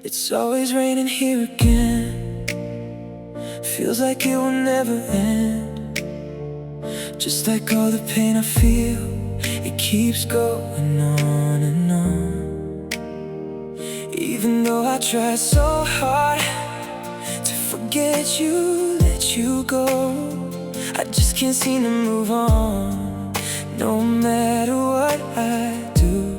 It's always raining here again. Feels like it will never end. Just like all the pain I feel, it keeps going on and on. Even though I try so hard to forget you, let you go, I just can't seem to move on, no matter what I do.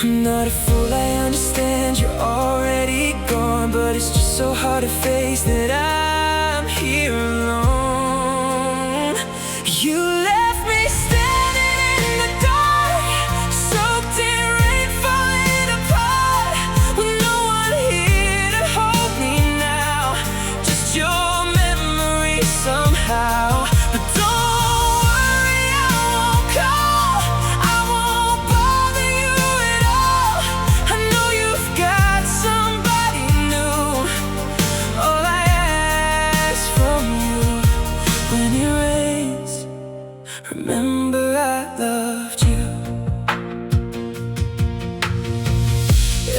I'm not a fool, I understand you're already gone, but it's just so hard to face that I'm here alone. You left me standing in the dark, soaked in rain, falling apart, with no one here to hold me now, just your memory somehow. But don't worry, I won't call, I won't bother you at all. I know you've got somebody new. All I ask from you when it rains, remember I loved you.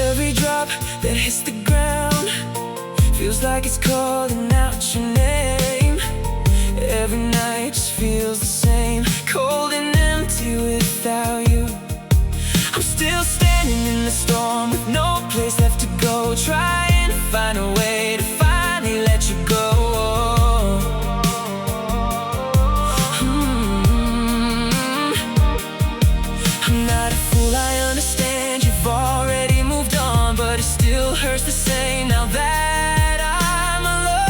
Every drop that hits the ground feels like it's calling out your name. Every night just feels the same, cold and empty without you. I'm still standing in the storm with no place left to go, trying to find a way to finally let you go. I'm not a fool, I understand you've already moved on, but it still hurts the same now that I'm alone.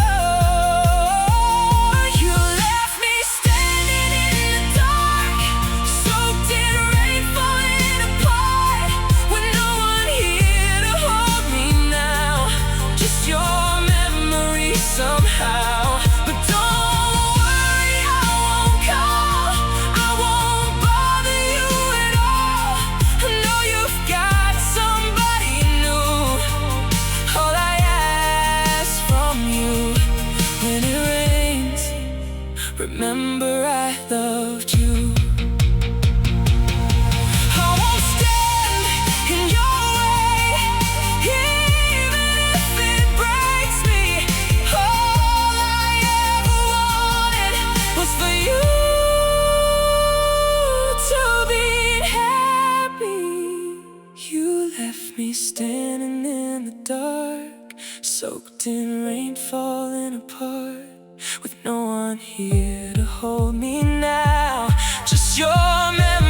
You left me standing in the dark, soaked in rain, falling apart, with no one here to hold me now, just your memory somehow. But don't worry, I won't call, I won't bother you at all. I know you've got somebody new. All I ask from you when it rains, remember I loved you. I won't stand in your way, even if it breaks me. All I ever wanted was for you to be happy. You left me standing in the dark, soaked in rain, falling apart, with no one here to hold me now, just your memory